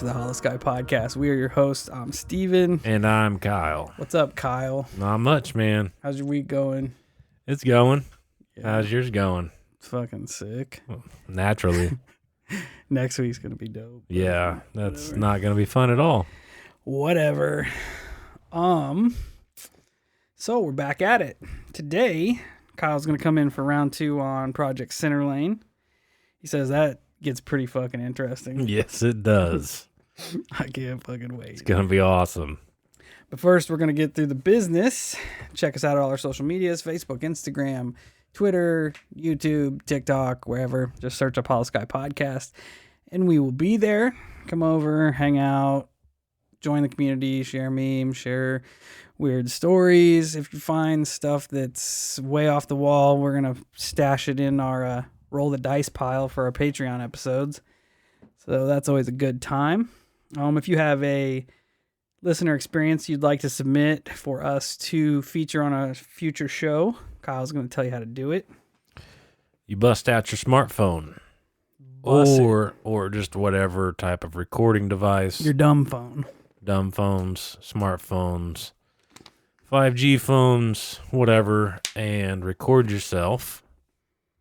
to the Hollow Sky Podcast. We are your hosts. I'm Steven. And I'm Kyle. What's up, Kyle? Not much, man. How's your week going? It's going. Yeah, How's yours going? it's fucking sick. Naturally. Next week's going to be dope. Yeah, that's Whatever. not going to be fun at all. Whatever. So we're back at it. Today, Kyle's going to come in for round 2 on Project Center Lane. He says that gets pretty fucking interesting. Yes, it does. I can't fucking wait. It's going to be awesome. But first, we're going to get through the business. Check us out on all our social medias, Facebook, Instagram, Twitter, YouTube, TikTok, wherever. Just search up Hollow Sky Podcast, and we will be there. Come over, hang out, join the community, share memes, share weird stories. If you find stuff that's way off the wall, we're going to stash it in our roll the dice pile for our Patreon episodes. So that's always a good time. If you have a listener experience you'd like to submit for us to feature on a future show, Kyle's going to tell you how to do it. You bust out your smartphone or just whatever type of recording device. Your dumb phone. Dumb phones, smartphones, 5G phones, whatever, and record yourself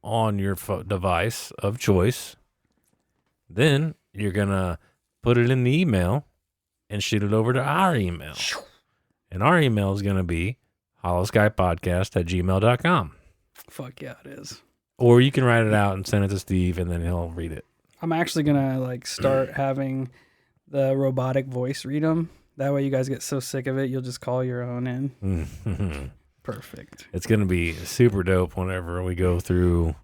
on your device of choice. Then you're going to put it in the email and shoot it over to our email. And our email is going to be hollowskypodcast@gmail.com. Fuck yeah, it is. Or you can write it out and send it to Steve, and then he'll read it. I'm actually going to start having the robotic voice read them. That way you guys get so sick of it, you'll just call your own in. Perfect. It's going to be super dope whenever we go through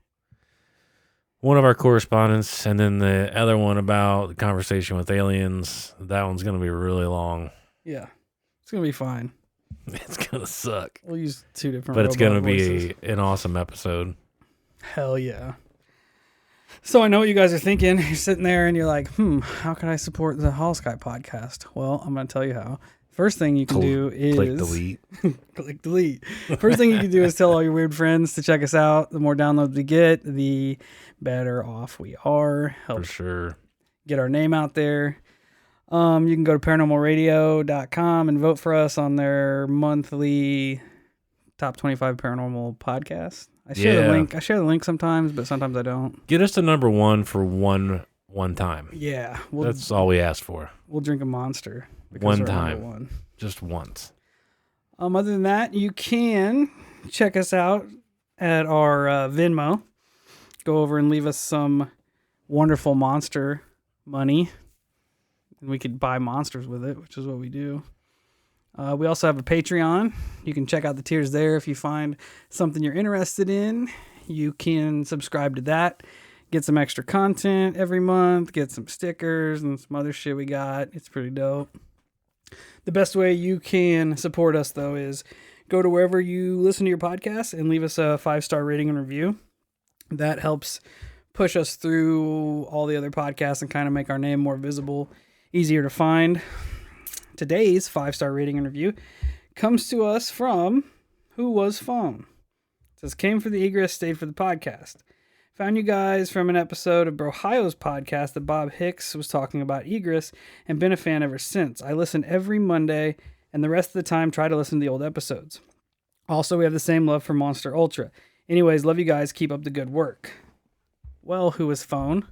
one of our correspondence and then the other one about the conversation with aliens. That one's going to be really long. Yeah. It's going to be fine. It's going to suck. We'll use 2 different But it's going to robot voices. be an awesome episode. Hell yeah. So I know what you guys are thinking. You're sitting there and you're like, how can I support the Hollow Sky Podcast? Well, I'm going to tell you how. First thing you can do is Click delete. click delete. First thing you can do is tell all your weird friends to check us out. The more downloads we get, the better off we are. For Help sure. get our name out there. You can go to paranormalradio.com and vote for us on their monthly top 25 paranormal podcast. I share the link. I share the link sometimes, but sometimes I don't. Get us to number 1 for one time. Yeah, That's all we ask for. we'll drink a Monster. because One we're number time. 1. Just once. Other than that, you can check us out at our Venmo. Go over and leave us some wonderful monster money. And we could buy monsters with it, which is what we do. We also have a Patreon. You can check out the tiers there. If you find something you're interested in, you can subscribe to that. Get some extra content every month. Get some stickers and some other shit we got. It's pretty dope. The best way you can support us, though, is go to wherever you listen to your podcast and leave us a 5-star rating and review. That helps push us through all the other podcasts and kind of make our name more visible, easier to find. Today's 5-star rating and review comes to us from Who Was Phone. It says, came for the egress, stayed for the podcast. Found you guys from an episode of Brohio's podcast that Bob Hicks was talking about egress and been a fan ever since. I listen every Monday and the rest of the time try to listen to the old episodes. Also, we have the same love for Monster Ultra. Anyways, love you guys. Keep up the good work. Well, Who Was Phone?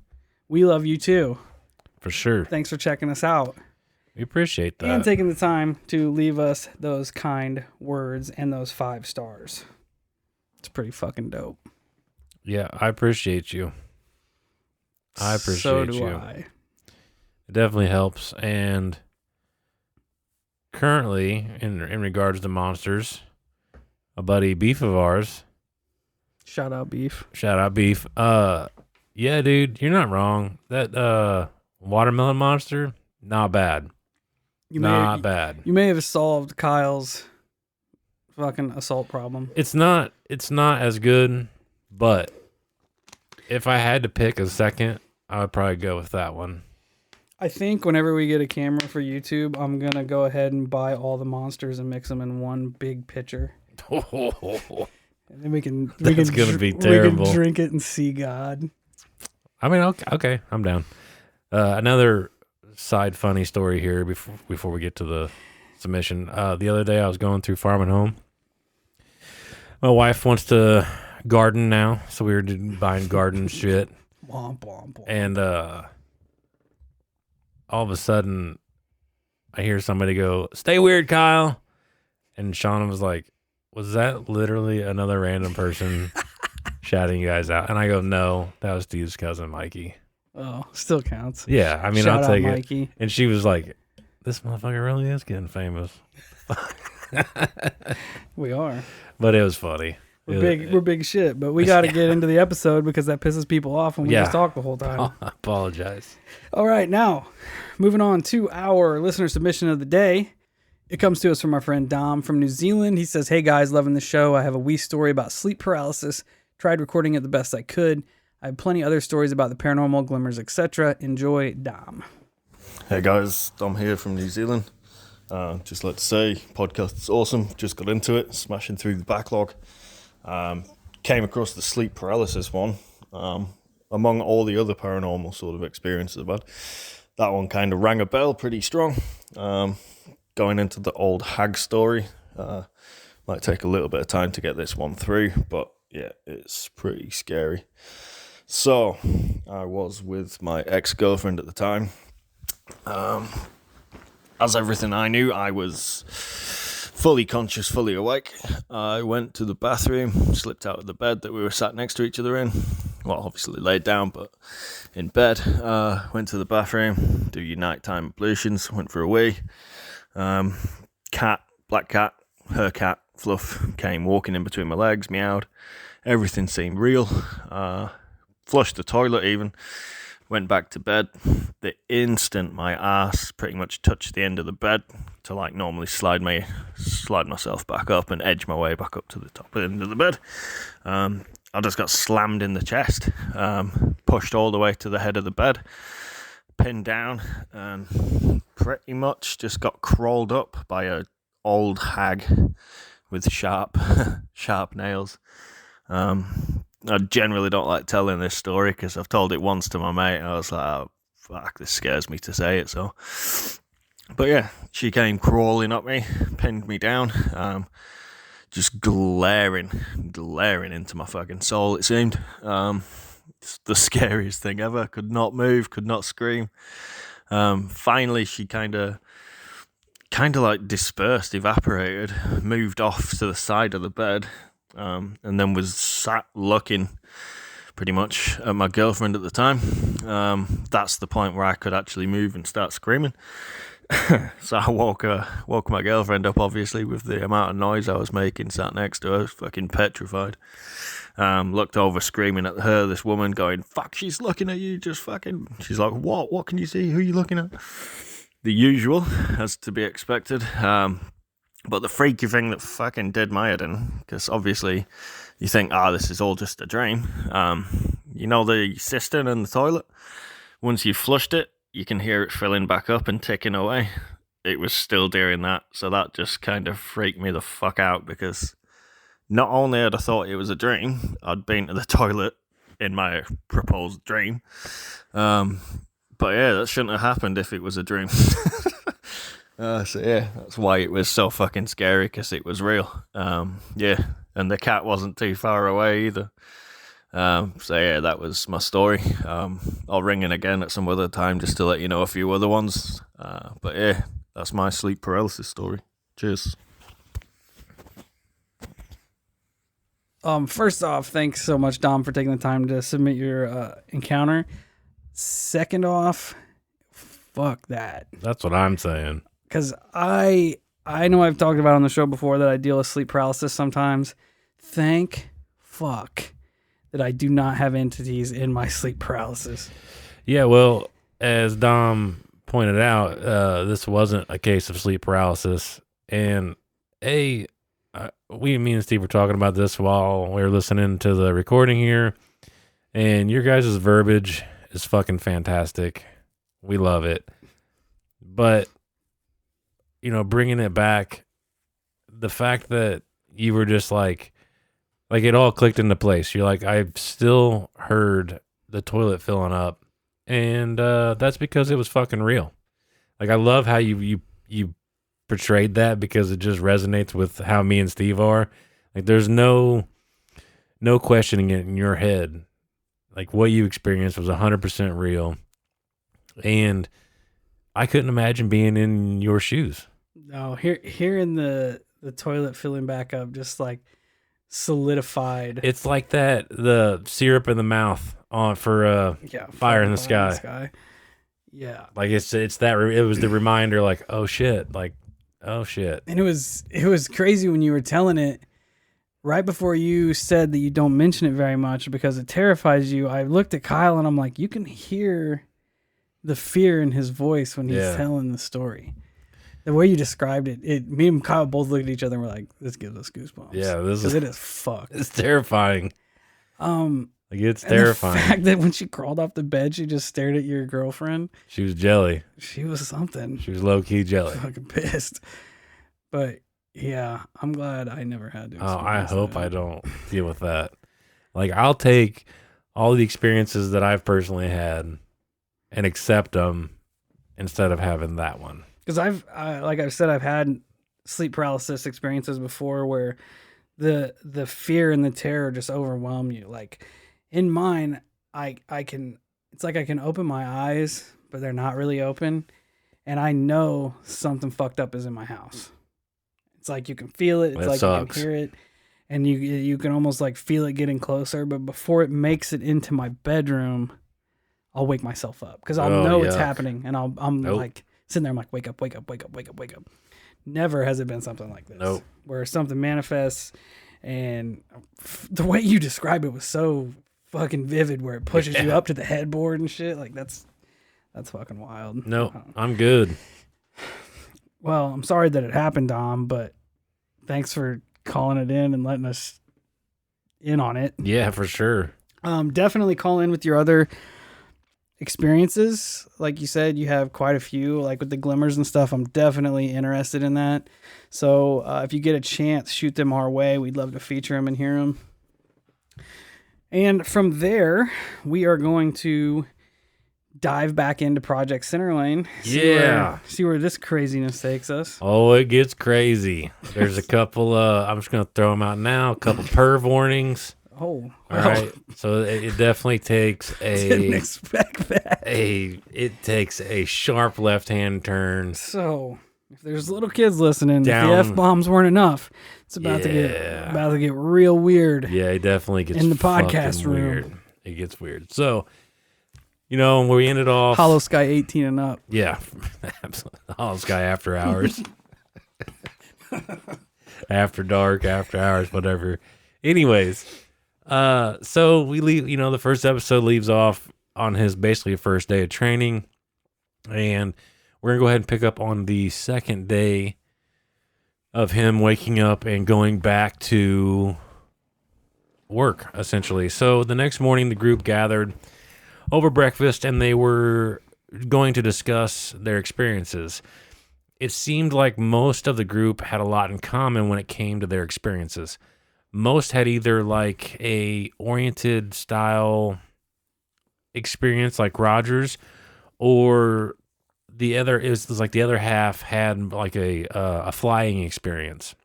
We love you too. For sure. Thanks for checking us out. We appreciate that. And taking the time to leave us those kind words and those 5 stars. It's pretty fucking dope. Yeah, I appreciate you. I appreciate so do you. I. It definitely helps. And currently, in regards to monsters, a buddy Beef of ours, Shout out Beef. shout out Beef. Yeah, dude, you're not wrong. That watermelon monster, not bad. Not bad. You may have solved Kyle's fucking assault problem. It's not as good, but if I had to pick a second, I would probably go with that one. I think whenever we get a camera for YouTube, I'm going to go ahead and buy all the monsters and mix them in one big pitcher. And then we can That's gonna be terrible. We can drink it and see God. I mean, okay, I'm down. Another side funny story here before we get to the submission. The other day I was going through Farm and Home. My wife wants to garden now, so we were buying garden shit. Womp, womp, womp. And all of a sudden, I hear somebody go, "Stay weird, Kyle." And Shauna was like, "Was that literally another random person shouting you guys out?" And I go, "No, that was Steve's cousin, Mikey." Oh, still counts. Yeah, I mean, Shout I'll take out, it. Mikey. And she was like, "This motherfucker really is getting famous." We are. But it was funny. We're big shit, but we got to get into the episode because that pisses people off when we just talk the whole time. I apologize. All right, now moving on to our listener submission of the day. It comes to us from our friend Dom from New Zealand. He says, "Hey guys, loving the show. I have a wee story about sleep paralysis. Tried recording it the best I could. I have plenty other stories about the paranormal, glimmers, etc. Enjoy, Dom." Hey guys, Dom here from New Zealand. Just like to say, podcast's awesome. Just got into it, smashing through the backlog. Came across the sleep paralysis one. Among all the other paranormal sort of experiences I've had, that one kind of rang a bell pretty strong. Going into the old hag story, might take a little bit of time to get this one through, but yeah, it's pretty scary. So, I was with my ex-girlfriend at the time. As everything I knew, I was fully conscious, fully awake. I went to the bathroom, slipped out of the bed that we were sat next to each other in. Well, obviously laid down, but in bed. Went to the bathroom, do your nighttime ablutions, went for a wee. Black cat, her cat, Fluff, came walking in between my legs, meowed. Everything seemed real. Flushed the toilet even. Went back to bed. The instant my ass pretty much touched the end of the bed to like normally slide myself back up and edge my way back up to the top end of the bed, I just got slammed in the chest, pushed all the way to the head of the bed, pinned down, and pretty much just got crawled up by a old hag with sharp nails. I generally don't like telling this story because I've told it once to my mate and I was like, oh, fuck, this scares me to say it. So, but yeah, she came crawling up me, pinned me down, just glaring into my fucking soul, it seemed. It's the scariest thing ever. Could not move, could not scream. Finally, she kind of like dispersed, evaporated, moved off to the side of the bed. And then was sat looking pretty much at my girlfriend at the time. That's the point where I could actually move and start screaming. So I woke my girlfriend up, obviously, with the amount of noise I was making, sat next to her, fucking petrified. Looked over, screaming at her, this woman going, "Fuck, she's looking at you, just fucking..." She's like, What can you see? Who are you looking at?" The usual, as to be expected. But the freaky thing that fucking did my head in, because obviously you think, this is all just a dream. You know the cistern in the toilet? Once you've flushed it, you can hear it filling back up and ticking away. It was still doing that, so that just kind of freaked me the fuck out, because not only had I thought it was a dream, I'd been to the toilet in my proposed dream. But yeah, that shouldn't have happened if it was a dream. So yeah, that's why it was so fucking scary, because it was real. Yeah, and the cat wasn't too far away either. So yeah, that was my story. I'll ring in again at some other time just to let you know a few other ones. But yeah, that's my sleep paralysis story. Cheers. First off, thanks so much, Dom, for taking the time to submit your encounter. Second off, fuck that. That's what I'm saying. Because I know I've talked about on the show before that I deal with sleep paralysis sometimes. Thank fuck that I do not have entities in my sleep paralysis. Yeah, well, as Dom pointed out, this wasn't a case of sleep paralysis. And me and Steve were talking about this while we were listening to the recording here. And your guys' verbiage is fucking fantastic. We love it. But bringing it back, the fact that you were just like it all clicked into place. You're like, I've still heard the toilet filling up, and that's because it was fucking real. Like, I love how you portrayed that because it just resonates with how me and Steve are. Like, there's no questioning it in your head. Like, what you experienced was 100% real. And I couldn't imagine being in your shoes. No, hearing the toilet filling back up just like solidified. It's like the syrup in the mouth for Fire in the Sky. Yeah. Like it's that it was the reminder, like, oh shit. And it was crazy when you were telling it right before you said that you don't mention it very much because it terrifies you. I looked at Kyle and I'm like, you can hear the fear in his voice when he's telling the story. The way you described it, me and Kyle both looked at each other and were like, this gives us goosebumps. Yeah, it is fucked. It's terrifying. Like it's terrifying. The fact that when she crawled off the bed, she just stared at your girlfriend. She was jelly. She was something. She was low key jelly. Fucking pissed. But yeah, I'm glad I never had to. I hope I don't deal with that. Like, I'll take all the experiences that I've personally had and accept them instead of having that one. Because like I've said, I've had sleep paralysis experiences before where the fear and the terror just overwhelm you. Like in mine, I can, it's like I can open my eyes, but they're not really open. And I know something fucked up is in my house. It's like you can feel it. It's that like sucks. You can hear it. And you can almost like feel it getting closer. But before it makes it into my bedroom, I'll wake myself up because I'll know it's happening. And I'm like sitting there, I'm like, wake up, wake up, wake up, wake up, wake up. Never has it been something like this. Nope. Where something manifests and the way you describe it was so fucking vivid where it pushes you up to the headboard and shit. Like that's fucking wild. No, I'm good. Well, I'm sorry that it happened, Dom, but thanks for calling it in and letting us in on it. Yeah, for sure. Definitely call in with your other experiences. Like you said, you have quite a few, like with the glimmers and stuff. I'm definitely interested in that. So if you get a chance, shoot them our way. We'd love to feature them and hear them. And from there, we are going to dive back into Project Centerlane. See where this craziness takes us. Oh, it gets crazy. There's a couple, I'm just going to throw them out now, a couple perv warnings. Oh, all right. So it definitely takes didn't expect that. It takes a sharp left-hand turn. So if there's little kids listening, if the F-bombs weren't enough, it's about to get real weird. Yeah, it definitely gets in the podcast room. Weird. It gets weird. So, you know, where we ended off, Hollow Sky 18 and up. Yeah, absolutely. Hollow Sky after hours, after dark, after hours, whatever. Anyways, so we leave. You know, the first episode leaves off on his basically first day of training, and we're gonna go ahead and pick up on the second day of him waking up and going back to work, essentially. So the next morning, the group gathered over breakfast, and they were going to discuss their experiences. It seemed like most of the group had a lot in common when it came to their experiences. Most had either like a oriented style experience like Roger's, or the other is like the other half had like a flying experience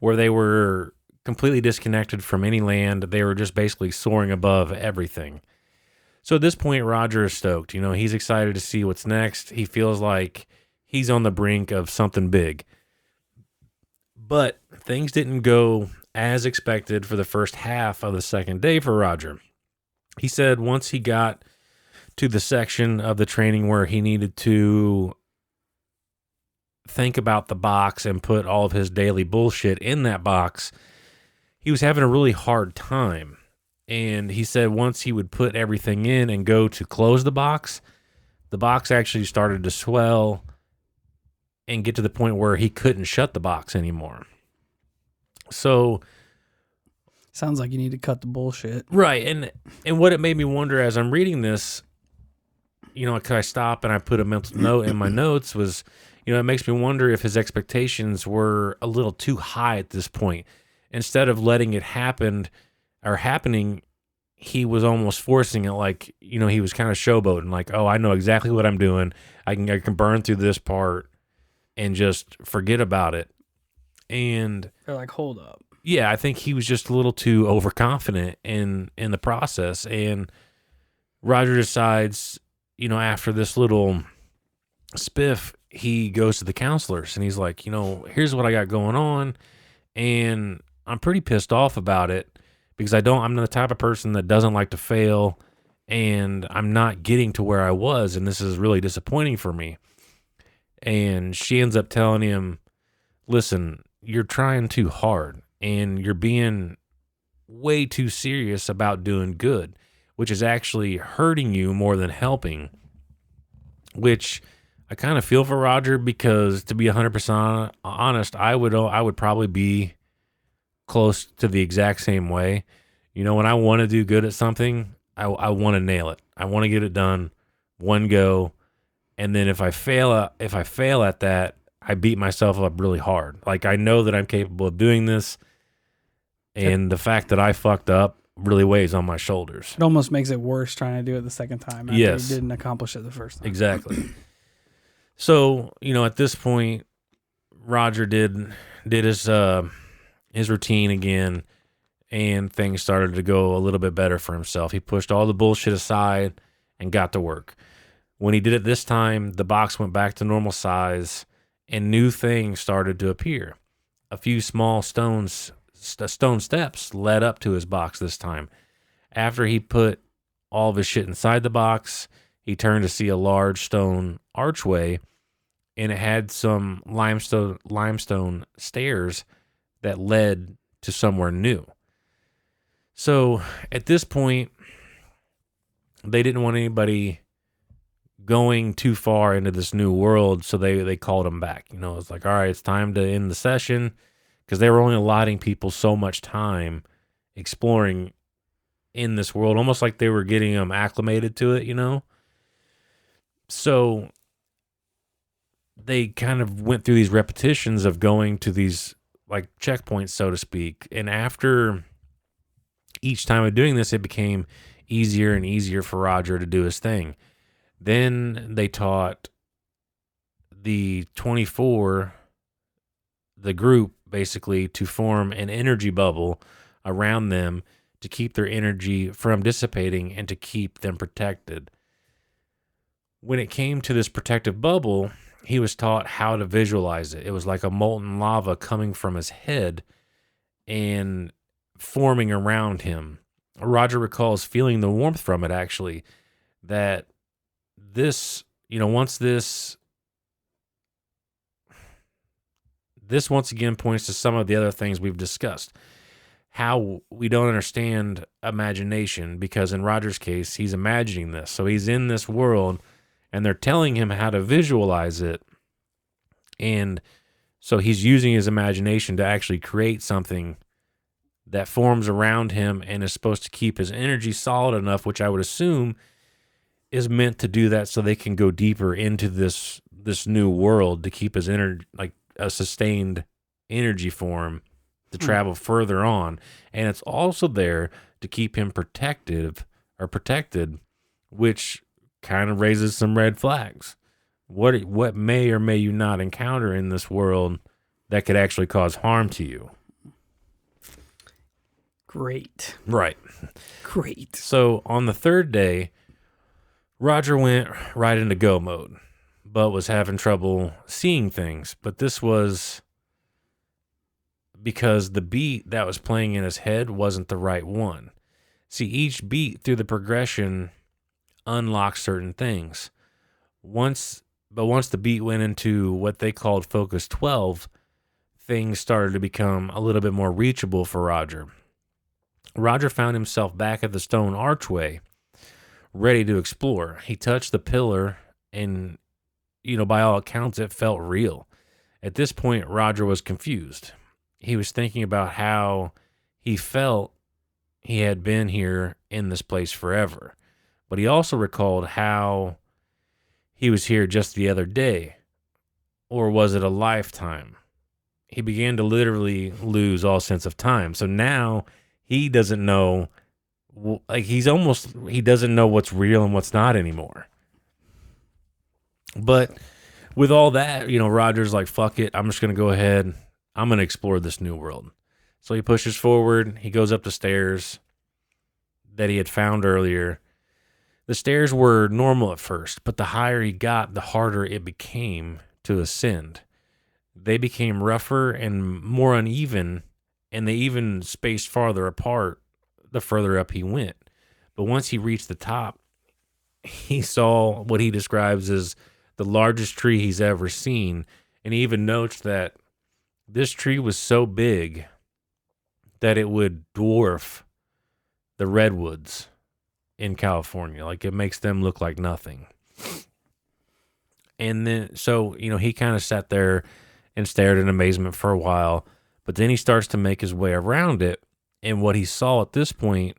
where they were completely disconnected from any land. They were just basically soaring above everything. So at this point, Roger is stoked. You know, he's excited to see what's next. He feels like he's on the brink of something big. But things didn't go as expected for the first half of the second day for Roger. He said once he got to the section of the training where he needed to think about the box and put all of his daily bullshit in that box, he was having a really hard time. And he said once he would put everything in and go to close the box actually started to swell and get to the point where he couldn't shut the box anymore. So sounds like you need to cut the bullshit. Right. And what it made me wonder as I'm reading this, you know, I stop and I put a mental note in my notes was, you know, it makes me wonder if his expectations were a little too high at this point. Instead of letting it happen or happening he was almost forcing it, like, you know, he was kind of showboating, like, oh, I know exactly what I'm doing. I can burn through this part and just forget about it. And They're like, hold up. yeah, I think he was just a little too overconfident in the process. And Roger decides, you know, after this little spiff, he goes to the counselors and he's like, you know, here's what I got going on, and I'm pretty pissed off about it because I'm the type of person that doesn't like to fail, and I'm not getting to where I was, and this is really disappointing for me. And she ends up telling him, listen, you're trying too hard and you're being way too serious about doing good, which is actually hurting you more than helping, which I kind of feel for Roger, because to be 100% honest, I would probably be close to the exact same way. You know, when I want to do good at something, I want to nail it. I want to get it done one go. And then if I fail at that, I beat myself up really hard. Like, I know that I'm capable of doing this, and the fact that I fucked up really weighs on my shoulders. It almost makes it worse trying to do it the second time after Yes. you didn't accomplish it the first time. Exactly. So, you know, at this point, Roger did his routine again, and things started to go a little bit better for himself. He pushed all the bullshit aside and got to work. When he did it this time, the box went back to normal size, and new things started to appear. A few small stone steps led up to his box this time. After he put all of his shit inside the box, he turned to see a large stone archway, and it had some limestone stairs that led to somewhere new. So at this point, they didn't want anybody going too far into this new world, so they called him back. You know, it's like, all right, it's time to end the session, because they were only allotting people so much time exploring in this world, almost like they were getting them acclimated to it, you know? So they kind of went through these repetitions of going to these like checkpoints, so to speak. And after each time of doing this, it became easier and easier for Roger to do his thing. Then they taught the 24, the group, basically, to form an energy bubble around them to keep their energy from dissipating and to keep them protected. When it came to this protective bubble, he was taught how to visualize it. It was like a molten lava coming from his head and forming around him. Roger recalls feeling the warmth from it, actually, that this, you know, once this once again points to some of the other things we've discussed. How we don't understand imagination, because in Roger's case, he's imagining this. So he's in this world and they're telling him how to visualize it. And so he's using his imagination to actually create something that forms around him and is supposed to keep his energy solid enough, which I would assume is meant to do that so they can go deeper into this new world to keep his energy, like a sustained energy form, to travel further on. And it's also there to keep him protected, which kind of raises some red flags. What may or may you not encounter in this world that could actually cause harm to you? Great. Right. Great. So on the third day, Roger went right into go mode, but was having trouble seeing things. But this was because the beat that was playing in his head wasn't the right one. See, each beat through the progression unlocks certain things. Once the beat went into what they called Focus 12, things started to become a little bit more reachable for Roger. Roger found himself back at the stone archway, ready to explore. He touched the pillar and, you know, by all accounts, it felt real. At this point, Roger was confused. He was thinking about how he felt he had been here in this place forever. But he also recalled how he was here just the other day. Or was it a lifetime? He began to literally lose all sense of time. So now he doesn't know like he doesn't know what's real and what's not anymore. But with all that, Roger's like, fuck it, I'm just going to go ahead. I'm going to explore this new world. So he pushes forward. He goes up the stairs that he had found earlier. The stairs were normal at first, but the higher he got, the harder it became to ascend. They became rougher and more uneven, and they even spaced farther apart the further up he went. But once he reached the top, he saw what he describes as the largest tree he's ever seen. And he even notes that this tree was so big that it would dwarf the redwoods in California. Like, it makes them look like nothing. And then, so, he kind of sat there and stared in amazement for a while, but then he starts to make his way around it. And what he saw at this point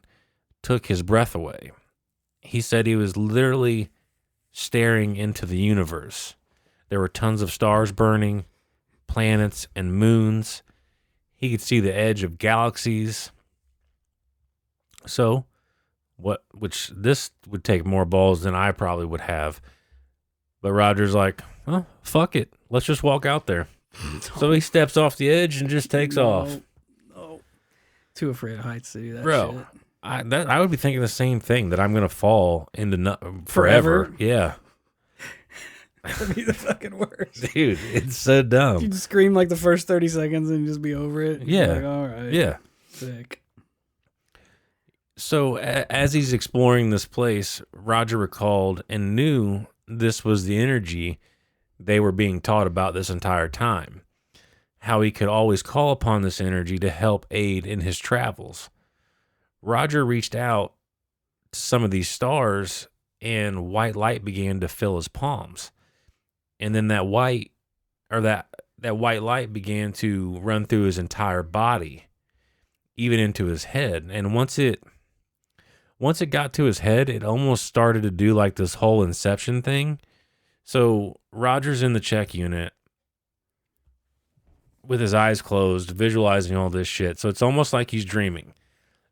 took his breath away. He said he was literally staring into the universe. There were tons of stars burning, planets and moons. He could see the edge of galaxies. So, which this would take more balls than I probably would have. But Roger's like, well, fuck it. Let's just walk out there. So he steps off the edge and just takes off. No. Too afraid of heights to do that Bro, shit. I would be thinking the same thing, that I'm going to fall into forever. Yeah. That'd be the fucking worst. Dude, it's so dumb. You'd scream like the first 30 seconds and just be over it. Yeah. Like, all right. Yeah. Sick. So as he's exploring this place, Roger recalled and knew this was the energy they were being taught about this entire time. How he could always call upon this energy to help aid in his travels. Roger reached out to some of these stars, and white light began to fill his palms. And then that white light began to run through his entire body, even into his head. And once it got to his head, it almost started to do like this whole Inception thing. So Roger's in the check unit with his eyes closed, visualizing all this shit. So it's almost like he's dreaming.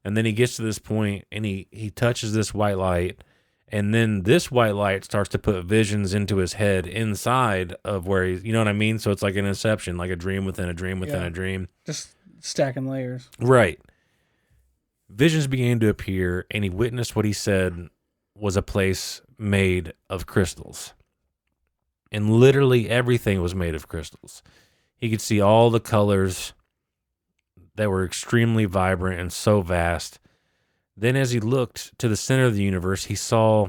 And then he gets to this point and he touches this white light. And then this white light starts to put visions into his head inside of where he's, you know what I mean? So it's like an Inception, like a dream within a dream within a dream. Just stacking layers. Right. Visions began to appear, and he witnessed what he said was a place made of crystals. And literally everything was made of crystals. He could see all the colors that were extremely vibrant and so vast. Then as he looked to the center of the universe, he saw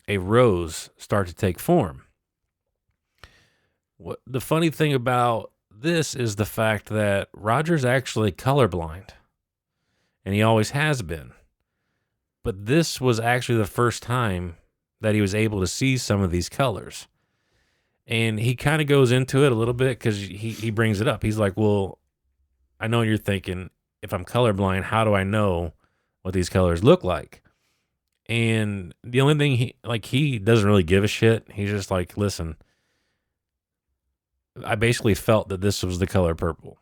a rose start to take form. The funny thing about this is the fact that Roger's actually colorblind. And he always has been. But this was actually the first time that he was able to see some of these colors. And he kind of goes into it a little bit because he brings it up. He's like, well, I know you're thinking, if I'm colorblind, how do I know what these colors look like? And the only thing he doesn't really give a shit. He's just like, listen, I basically felt that this was the color purple.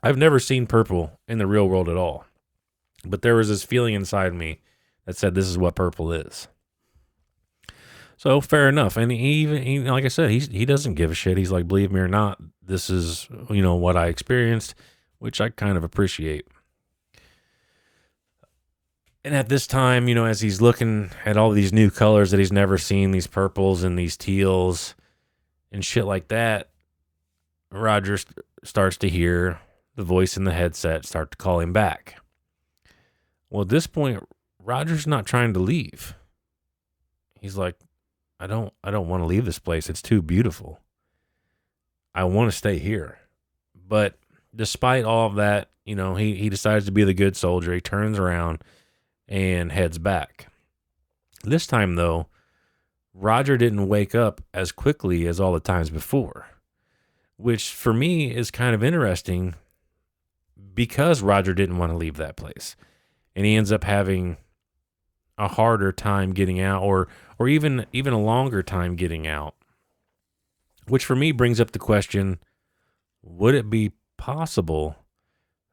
I've never seen purple in the real world at all, but there was this feeling inside me that said this is what purple is. So fair enough. And he like I said, he doesn't give a shit. He's like, believe me or not, this is, what I experienced, which I kind of appreciate. And at this time, as he's looking at all these new colors that he's never seen, these purples and these teals and shit like that, Roger starts to hear the voice in the headset start to call him back. Well, at this point, Roger's not trying to leave. He's like, I don't want to leave this place. It's too beautiful. I want to stay here. But despite all of that, he decides to be the good soldier. He turns around and heads back. This time, though, Roger didn't wake up as quickly as all the times before, which for me is kind of interesting because Roger didn't want to leave that place. And he ends up having a harder time getting out, or even a longer time getting out, which for me brings up the question, would it be possible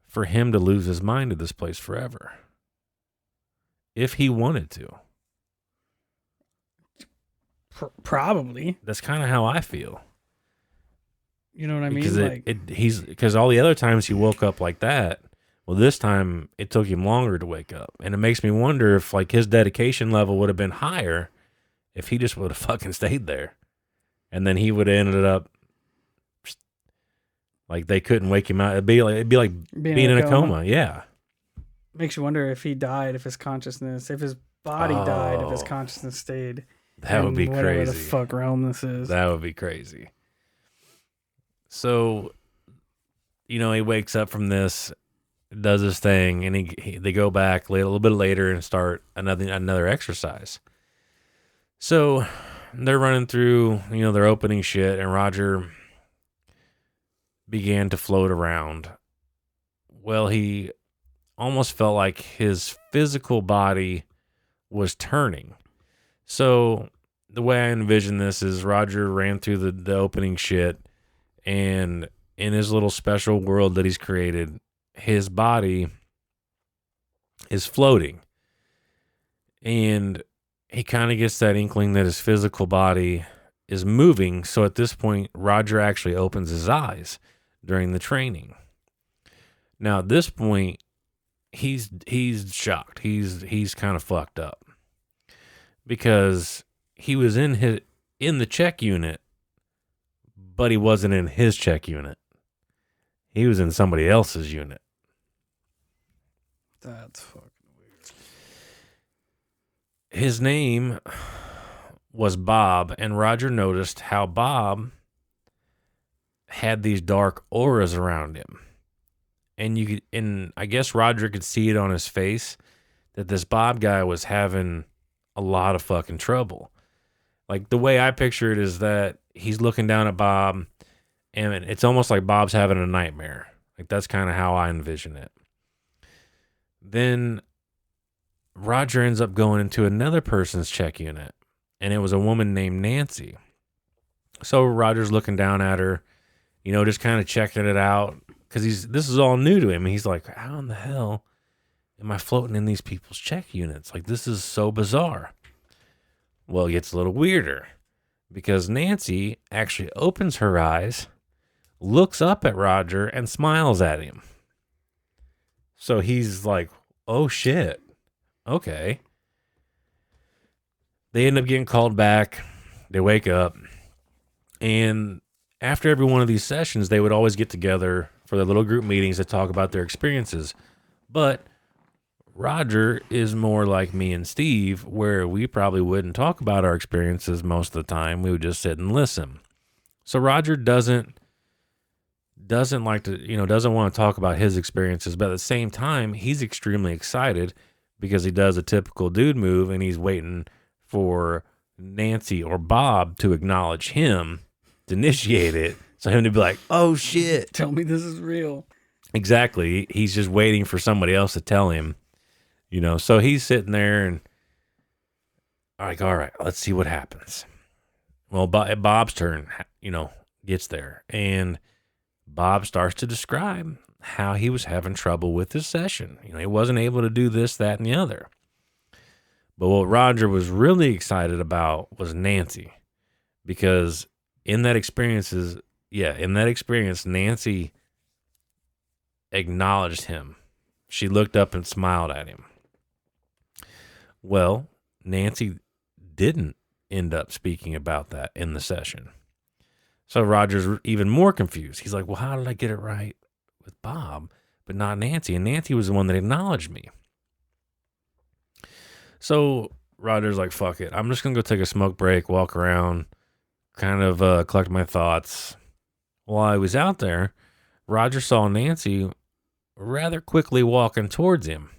for him to lose his mind to this place forever? if he wanted to. Probably. That's kind of how I feel. You know what I mean? Because because all the other times he woke up like that, well, this time it took him longer to wake up, and it makes me wonder if like his dedication level would have been higher if he just would have fucking stayed there, and then he would have ended up like they couldn't wake him out. It'd be like being in a coma. Yeah, makes you wonder if he died, if his consciousness, if his body died, if his consciousness stayed. That would be crazy. Whatever the fuck realm this is. That would be crazy. So, you know, he wakes up from this, does his thing, and they go back a little bit later and start another exercise. So they're running through, you know, their opening shit, and Roger began to float around. Well, he almost felt like his physical body was turning. So the way I envision this is Roger ran through the opening shit, and in his little special world that he's created, his body is floating. And he kind of gets that inkling that his physical body is moving. So at this point, Roger actually opens his eyes during the training. Now at this point, he's shocked. He's kind of fucked up because he was in the check unit, but he wasn't in his check unit. He was in somebody else's unit. That's fucking weird. His name was Bob, and Roger noticed how Bob had these dark auras around him. And I guess Roger could see it on his face that this Bob guy was having a lot of fucking trouble. Like the way I picture it is that he's looking down at Bob, and it's almost like Bob's having a nightmare. Like that's kind of how I envision it. Then Roger ends up going into another person's check unit, and it was a woman named Nancy. So Roger's looking down at her, you know, just kind of checking it out because this is all new to him. And he's like, how in the hell am I floating in these people's check units? Like, this is so bizarre. Well, it gets a little weirder because Nancy actually opens her eyes, looks up at Roger, and smiles at him. So he's like, oh shit. Okay. They end up getting called back. They wake up. And after every one of these sessions, they would always get together for their little group meetings to talk about their experiences. But Roger is more like me and Steve, where we probably wouldn't talk about our experiences most of the time. We would just sit and listen. So Roger doesn't like to, doesn't want to talk about his experiences, but at the same time, he's extremely excited because he does a typical dude move and he's waiting for Nancy or Bob to acknowledge him, to initiate it, so him to be like, oh shit. Tell me this is real. Exactly. He's just waiting for somebody else to tell him, so he's sitting there and like, all right, let's see what happens. Well, Bob's turn, gets there, and Bob starts to describe how he was having trouble with his session. He wasn't able to do this, that, and the other. But what Roger was really excited about was Nancy, because in that experience, Nancy acknowledged him. She looked up and smiled at him. Well, Nancy didn't end up speaking about that in the session. So Roger's even more confused. He's like, well, how did I get it right with Bob, but not Nancy? And Nancy was the one that acknowledged me. So Roger's like, fuck it. I'm just going to go take a smoke break, walk around, kind of collect my thoughts. While I was out there, Roger saw Nancy rather quickly walking towards him.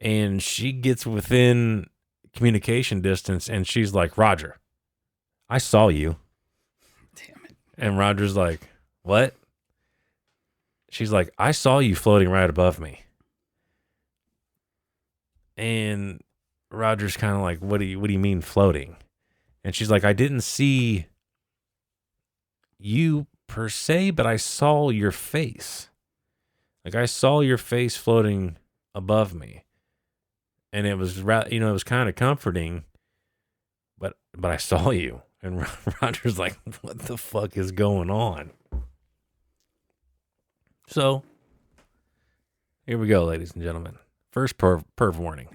And she gets within communication distance, and she's like, Roger, I saw you. Damn it. And Roger's like, what? She's like, I saw you floating right above me. And Roger's kind of like, what do you mean floating? And she's like, I didn't see you per se, but I saw your face. Like, I saw your face floating above me. and it was it was kind of comforting. But I saw you, and Roger's like, "What the fuck is going on?" So here we go, ladies and gentlemen. First perv warning.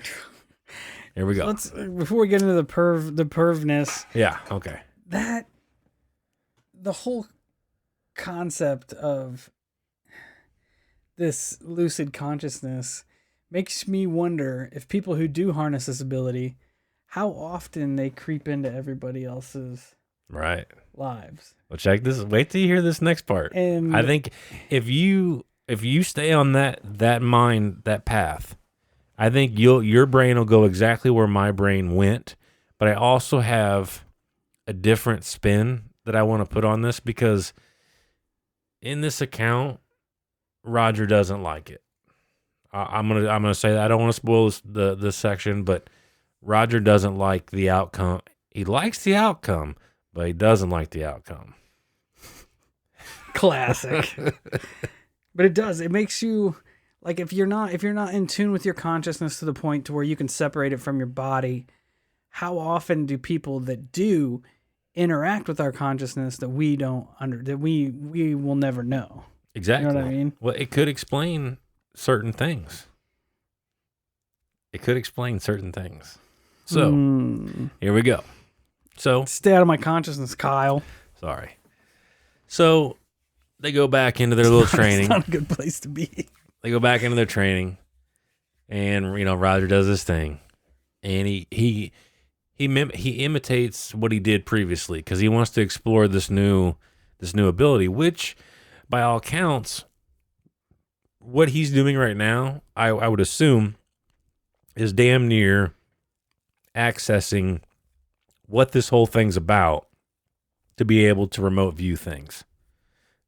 Here we go. Let's before we get into the pervness. Yeah. Okay. The whole concept of this lucid consciousness makes me wonder if people who do harness this ability, how often they creep into everybody else's Right. lives. Well, check this. Wait till you hear this next part. And I think if you stay on that path, I think your brain will go exactly where my brain went. But I also have a different spin that I want to put on this, because in this account, Roger doesn't like it. I'm gonna say that. I don't want to spoil this section, but Roger doesn't like the outcome. He likes the outcome, but he doesn't like the outcome. classic. But it does. It makes you like, if you're not in tune with your consciousness to the point to where you can separate it from your body, how often do people that do interact with our consciousness that we will never know? Exactly. You know what I mean? Well, it could explain certain things. So here we go. So Stay out of my consciousness, Kyle. sorry. So they go back into their little training. It's not a good place to be. They go back into their training, and Roger does his thing, and he imitates what he did previously, because he wants to explore this new ability, which, by all accounts, what he's doing right now, I would assume, is damn near accessing what this whole thing's about, to be able to remote view things,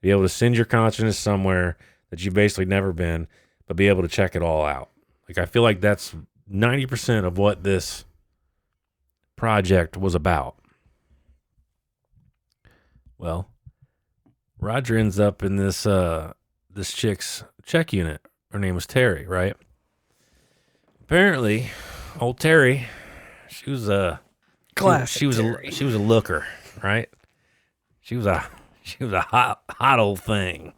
be able to send your consciousness somewhere that you've basically never been, but be able to check it all out. Like, I feel like that's 90% of what this project was about. Well, Roger ends up in this chick's check unit. Her name was Terry, right? Apparently, old Terry, she was a Classic she was Terry. a looker, right? She was a hot old thing.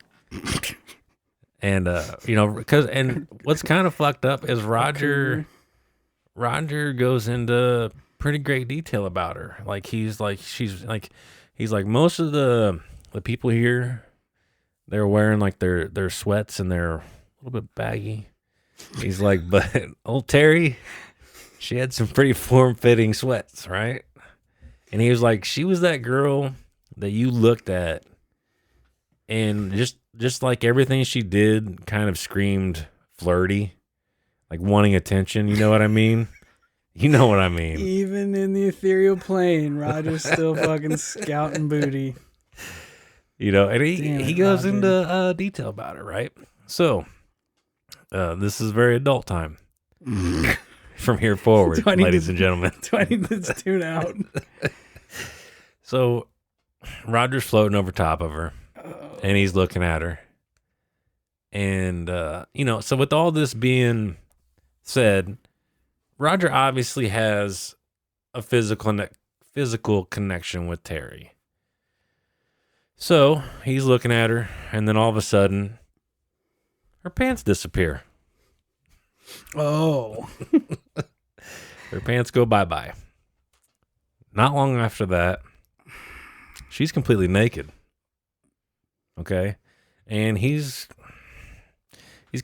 And and what's kind of fucked up is Roger goes into pretty great detail about her. Like, he's like most of the people here, they're wearing like their sweats, and they're a little bit baggy. He's like, but old Terry, she had some pretty form-fitting sweats, right? And he was like, she was that girl that you looked at, and just like everything she did kind of screamed flirty, like wanting attention. You know what I mean? You know what I mean. Even in the ethereal plane, Roger's still fucking scouting booty. And he Damn, goes Roger. into detail about it, right? So this is very adult time from here forward, Do I need ladies to- and gentlemen. Do I need to tune out? So Roger's floating over top of her, and he's looking at her. And, so with all this being said, Roger obviously has a physical connection with Terry. So he's looking at her, and then all of a sudden, her pants disappear. Oh. Her pants go bye-bye. Not long after that, she's completely naked. Okay? And he's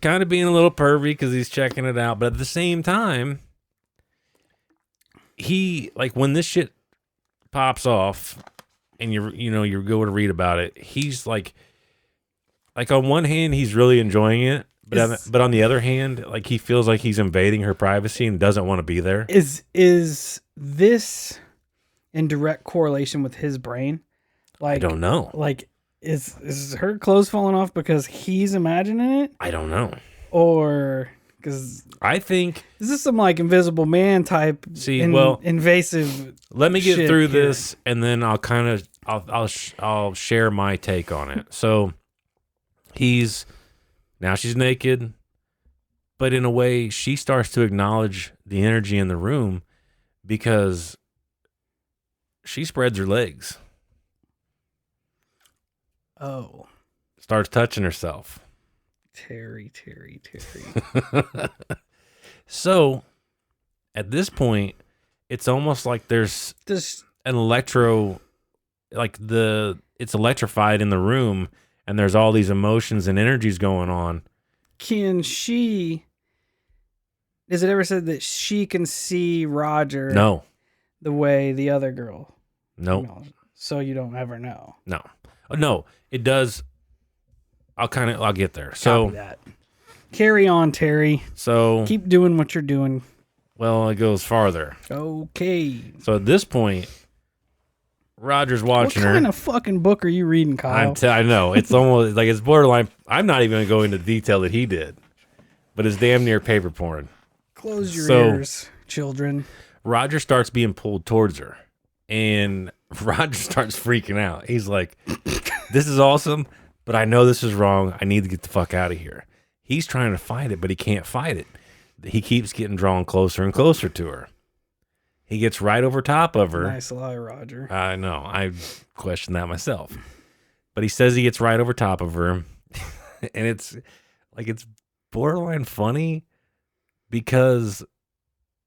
kind of being a little pervy because he's checking it out, but at the same time, he, like, when this shit pops off and you go to read about it, he's like on one hand he's really enjoying it, but on the other hand, like, he feels like he's invading her privacy and doesn't want to be there. Is this in direct correlation with his brain? Like, I don't know. Like, is her clothes falling off because he's imagining it, I don't know. or because I think, is this some like Invisible Man type? Invasive. let me get shit through here. this, and then I'll share my take on it. So she's naked. But in a way, she starts to acknowledge the energy in the room because she spreads her legs, Oh, starts touching herself. Terry. So at this point, it's almost like there's This an it's electrified in the room, and there's all these emotions and energies going on. can she? Is it ever said that she can see Roger? No, The way the other girl. no, acknowledged. So you don't ever know. no, no. It does. I'll get there. So Copy that. Carry on, Terry. so Keep doing what you're doing. well, it goes farther. Okay. So at this point, Roger's What watching kind her. of fucking book are you reading, Kyle? I know it's almost like it's borderline. I'm not even going to go into detail that he did, but it's damn near paper porn. Close your So- ears, children. Roger starts being pulled towards her, and Roger starts freaking out. He's like, "This is awesome, but I know this is wrong. I need to get the fuck out of here." He's trying to fight it, but he can't fight it. He keeps getting drawn closer and closer to her. He gets right over top of her. Nice lie, Roger. I know. I question that myself. But he says he gets right over top of her. And it's borderline funny because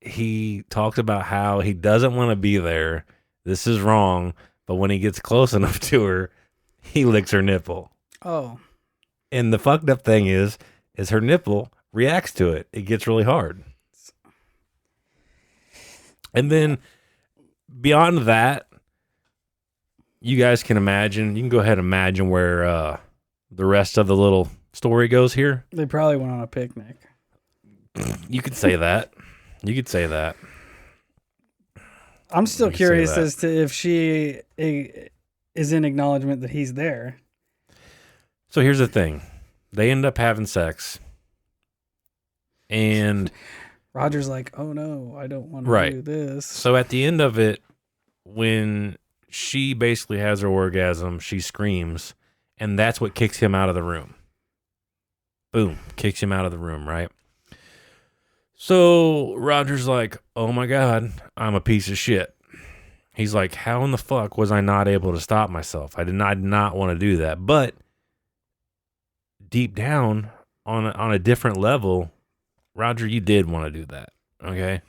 he talks about how he doesn't want to be there. This is wrong. But when he gets close enough to her, he licks her nipple. Oh, And the fucked up thing is her nipple reacts to it. It gets really hard. And then beyond that, you guys can imagine, you can go ahead and imagine where the rest of the little story goes here. they probably went on a picnic. You could say that. You could say that. I'm still You could say curious that. as to if she is in acknowledgement that he's there. So here's the thing. They end up having sex. And Roger's like, oh no, I don't want to Right. do this. so at the end of it, when she basically has her orgasm, she screams, and that's what kicks him out of the room. Boom, kicks him out of the room, right? So Roger's like, oh my God, I'm a piece of shit. He's like, how in the fuck was I not able to stop myself? I did not want to do that. But deep down, on a different level, Roger, you did want to do that. Okay?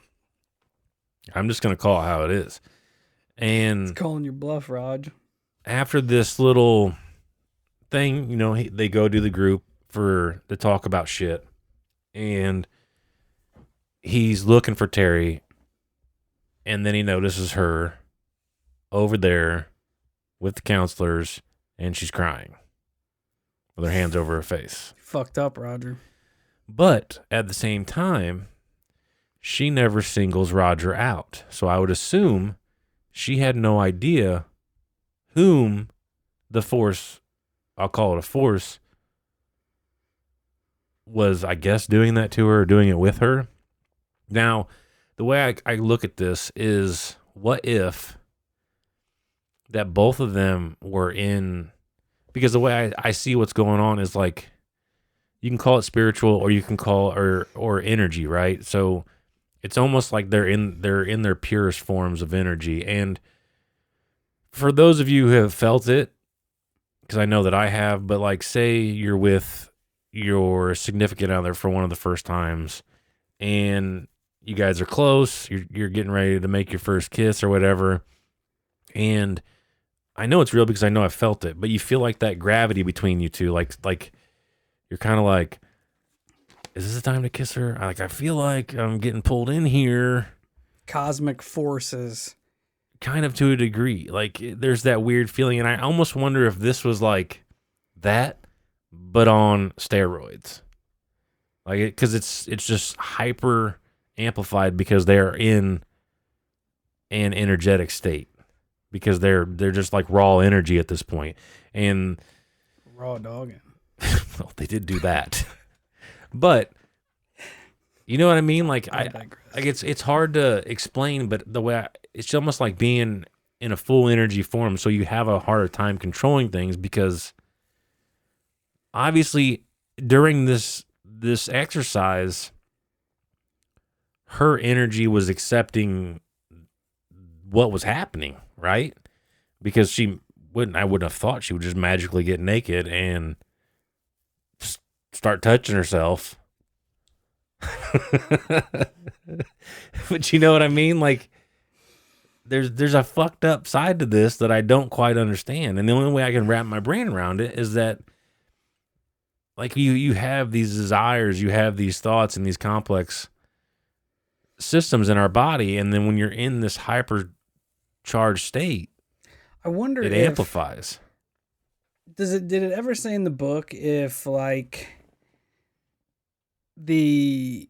I'm just going to call it how it is. And It's calling your bluff, Raj. after this little thing, you know, they go to the group to talk about shit, and he's looking for Terry, and then he notices her over there with the counselors, and she's crying with her hands over her face. Fucked up, Roger. But at the same time, she never singles Roger out. So I would assume she had no idea whom the force, I'll call it a force, was, I guess, doing that to her or doing it with her. Now, the way I look at this is, what if that both of them were in, because the way I see what's going on is like, you can call it spiritual or you can call or energy, right? So it's almost like they're in their purest forms of energy. And for those of you who have felt it, because I know that I have, but like, say you're with your significant other for one of the first times, and you guys are close, you're getting ready to make your first kiss or whatever, and I know it's real because I know I felt it, but you feel like that gravity between you two, like you're kind of like, is this the time to kiss her? Like, I feel like I'm getting pulled in here. Cosmic forces. Kind of to a degree. Like, there's that weird feeling, and I almost wonder if this was like that, but on steroids. Like, because it's just hyper amplified because they're in an energetic state, because they're just like raw energy at this point. And Raw dogging. well, they did do that. But you know what I mean? Like, I digress. like it's hard to explain, but the way it's almost like being in a full energy form, so you have a harder time controlling things, because obviously during this exercise, her energy was accepting what was happening, right? Because I wouldn't have thought she would just magically get naked and start touching herself. But you know what I mean? Like, there's a fucked up side to this that I don't quite understand. And the only way I can wrap my brain around it is that, like, you have these desires, you have these thoughts and these complex systems in our body, and then when you're in this hyper charged state, I wonder it if amplifies. did it ever say in the book if like the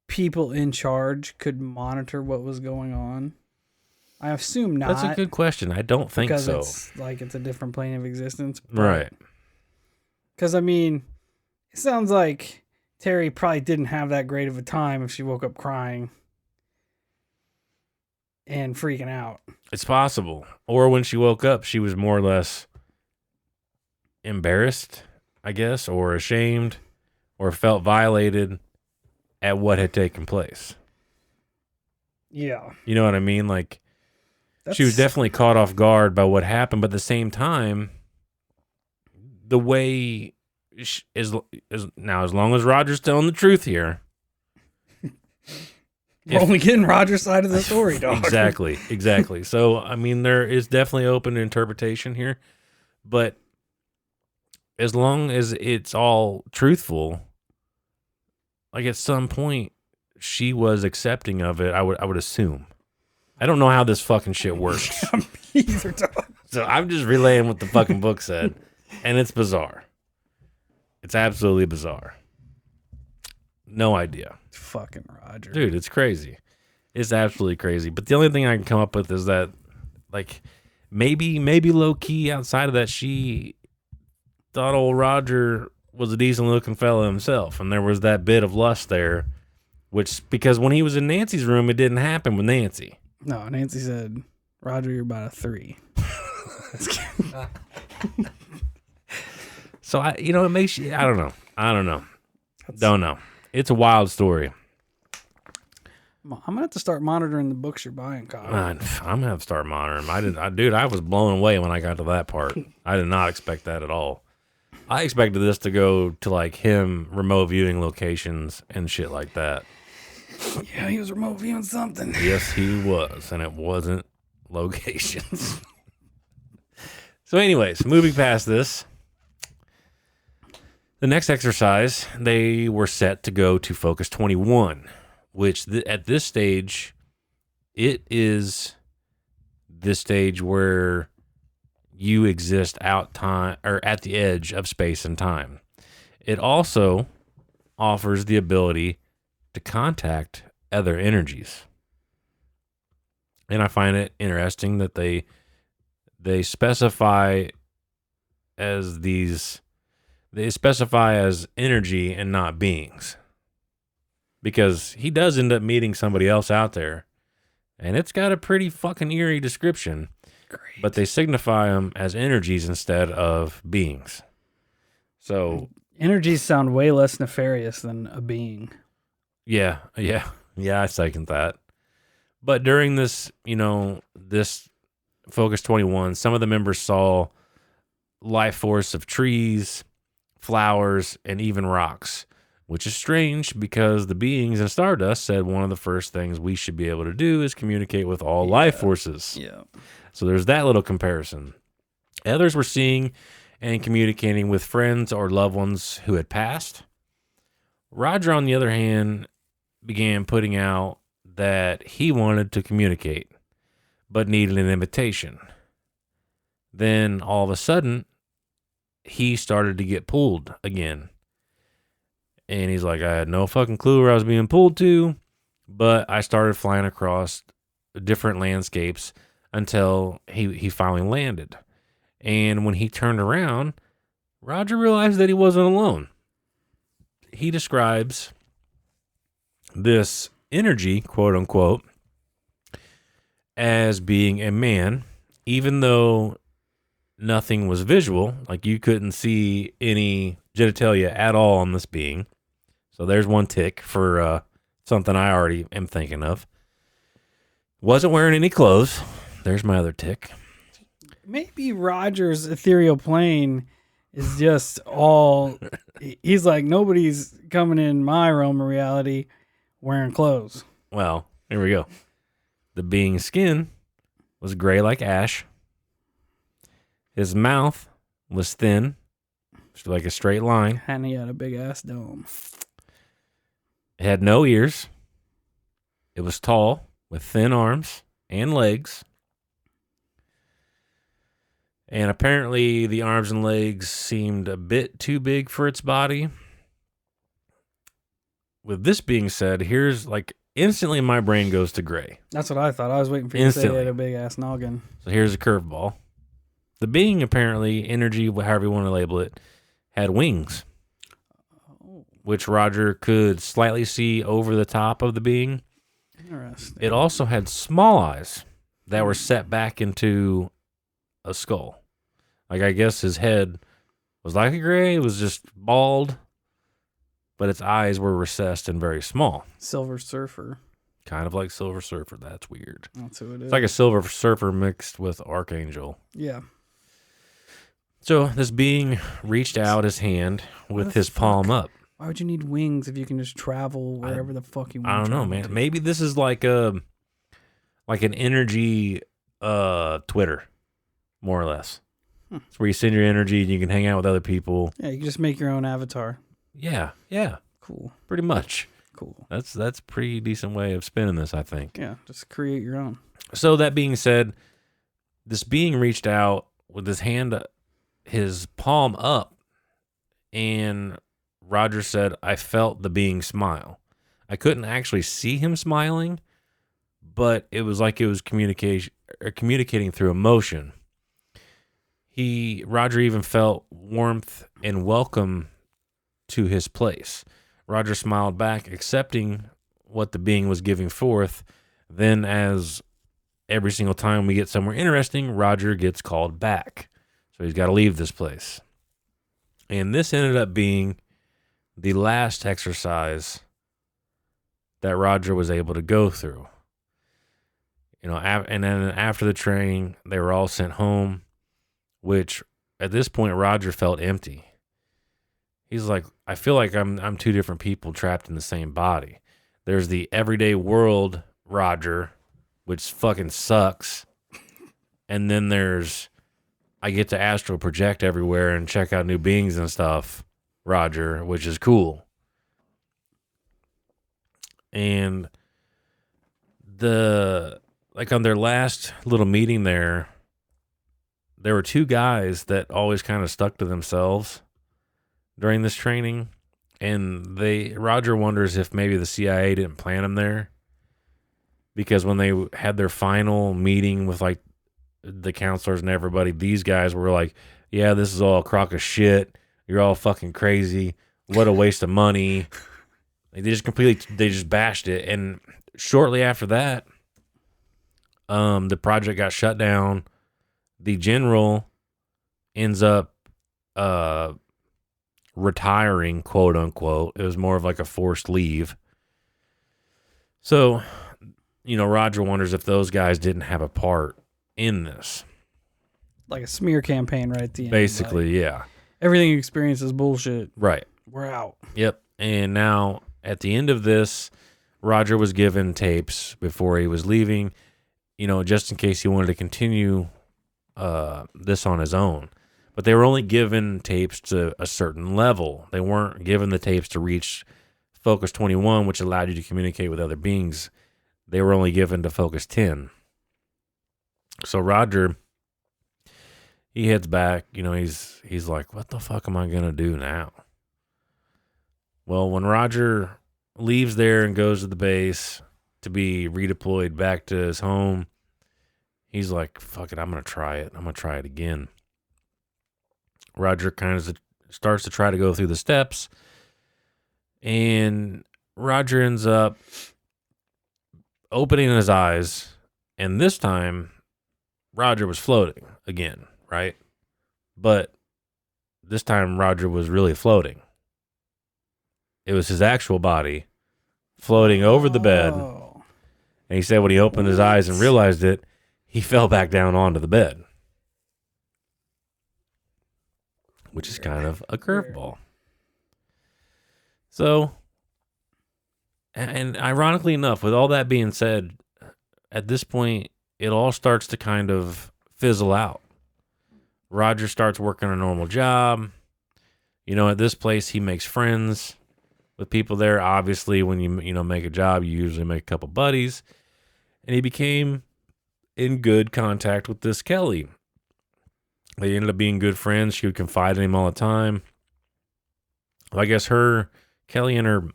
people in charge could monitor what was going on? I assume not. That's a good question. I don't think because so. it's a different plane of existence. Right. Because I mean, it sounds like Terry probably didn't have that great of a time if she woke up crying and freaking out. It's possible. Or when she woke up, she was more or less embarrassed, I guess, or ashamed, or felt violated at what had taken place. Yeah. You know what I mean? Like, she was definitely caught off guard by what happened, but at the same time, the way is now, as long as Roger's telling the truth here. We're only getting Roger's side of the story, dog. Exactly. So, I mean, there is definitely open interpretation here, but as long as it's all truthful, like at some point she was accepting of it, I would assume. I don't know how this fucking shit works. Either, dog. So I'm just relaying what the fucking book said, and it's bizarre. It's absolutely bizarre. No idea. Fucking Roger. Dude, it's crazy. It's absolutely crazy. But the only thing I can come up with is that, like, maybe low key outside of that, she thought old Roger was a decent looking fella himself, and there was that bit of lust there, which, because when he was in Nancy's room, it didn't happen with Nancy. No, Nancy said, Roger, you're about a 3. So it makes you, I don't know. Don't know. It's a wild story. I'm gonna have to start monitoring the books you're buying, Kyle. I'm gonna have to start monitoring. I was blown away when I got to that part. I did not expect that at all. I expected this to go to like him remote viewing locations and shit like that. Yeah, he was remote viewing something. Yes, he was, and it wasn't locations. So, anyways, moving past this, the next exercise, they were set to go to Focus 21, which at this stage, it is this stage where you exist at the edge of space and time. It also offers the ability to contact other energies. And I find it interesting that they specify as energy and not beings. Because he does end up meeting somebody else out there, and it's got a pretty fucking eerie description. Great. But they signify them as energies instead of beings. So Energies sound way less nefarious than a being. yeah, I second that. But during this, this Focus 21, some of the members saw life force of trees, flowers, and even rocks, which is strange because the beings in Stardust said one of the first things we should be able to do is communicate with all life forces. Yeah. So there's that little comparison. Others were seeing and communicating with friends or loved ones who had passed. Roger, on the other hand, began putting out that he wanted to communicate, but needed an invitation. Then all of a sudden, he started to get pulled again. And he's like, I had no fucking clue where I was being pulled to, but I started flying across different landscapes until he finally landed. And when he turned around, Roger realized that he wasn't alone. He describes this energy, quote unquote, as being a man, even though nothing was visual, like you couldn't see any genitalia at all on this being. So there's one tick for something I already am thinking of. Wasn't wearing any clothes. There's my other tick. Maybe Roger's ethereal plane is just all. He's like, nobody's coming in my realm of reality wearing clothes. Well, here we go. The being's skin was gray like ash. His mouth was thin, just like a straight line. And he had a big ass dome. It had no ears. It was tall with thin arms and legs. And apparently the arms and legs seemed a bit too big for its body. With this being said, here's like instantly my brain goes to gray. That's what I thought. I was waiting for you to say he Instantly. had a big ass noggin. So here's a curveball. The being apparently, energy, however you want to label it, had wings, which Roger could slightly see over the top of the being. Interesting. It also had small eyes that were set back into a skull. Like, I guess his head was like a gray. It was just bald, but its eyes were recessed and very small. Silver Surfer. Kind of like Silver Surfer. That's weird. That's who it is. It's like a Silver Surfer mixed with Archangel. Yeah. So this being reached out his hand with his palm up. Why would you need wings if you can just travel wherever the fuck you want? I don't know, man. To? Maybe this is like an energy Twitter, more or less. It's where you send your energy and you can hang out with other people. Yeah, you can just make your own avatar. Yeah, Cool. pretty much. Cool. That's a pretty decent way of spinning this, I think. Yeah, just create your own. So that being said, this being reached out with his hand, his palm up, and Roger said, I felt the being smile. I couldn't actually see him smiling, but it was like it was communicating through emotion. Roger even felt warmth and welcome to his place. Roger smiled back, accepting what the being was giving forth. Then, as every single time we get somewhere interesting, Roger gets called back. So he's got to leave this place. And this ended up being the last exercise that Roger was able to go through. You know, and then after the training, they were all sent home, which at this point, Roger felt empty. He's like, I feel like I'm two different people trapped in the same body. There's the everyday world Roger, which fucking sucks. And then there's, I get to astral project everywhere and check out new beings and stuff, Roger, which is cool. And on their last little meeting there were two guys that always kind of stuck to themselves during this training. And Roger wonders if maybe the CIA didn't plant them there, because when they had their final meeting with like the counselors and everybody, these guys were like, yeah, this is all a crock of shit. You're all fucking crazy. What a waste of money. They just bashed it. And shortly after that, the project got shut down. The general ends up retiring, quote unquote. It was more of like a forced leave. So, you know, Roger wonders if those guys didn't have a part in this. Like a smear campaign right at the end. Basically, like, yeah. Everything you experience is bullshit. Right. We're out. Yep. And now at the end of this, Roger was given tapes before he was leaving, you know, just in case he wanted to continue this on his own. But they were only given tapes to a certain level. They weren't given the tapes to reach Focus 21, which allowed you to communicate with other beings. They were only given to Focus 10. So Roger, he heads back. You know, he's like, what the fuck am I going to do now? Well, when Roger leaves there and goes to the base to be redeployed back to his home, he's like, fuck it, I'm going to try it. I'm going to try it again. Roger kind of starts to try to go through the steps, and Roger ends up opening his eyes, and this time Roger was floating again, right? But this time Roger was really floating. It was his actual body floating over the bed. Oh. And he said when he opened his eyes and realized it, he fell back down onto the bed. Which is kind of a curveball. So, and ironically enough, with all that being said, at this point, it all starts to kind of fizzle out. Roger starts working a normal job. You know, at this place, he makes friends with people there. Obviously, when you make a job, you usually make a couple buddies. And he became in good contact with this Kelly. They ended up being good friends. She would confide in him all the time. Well, I guess Kelly and her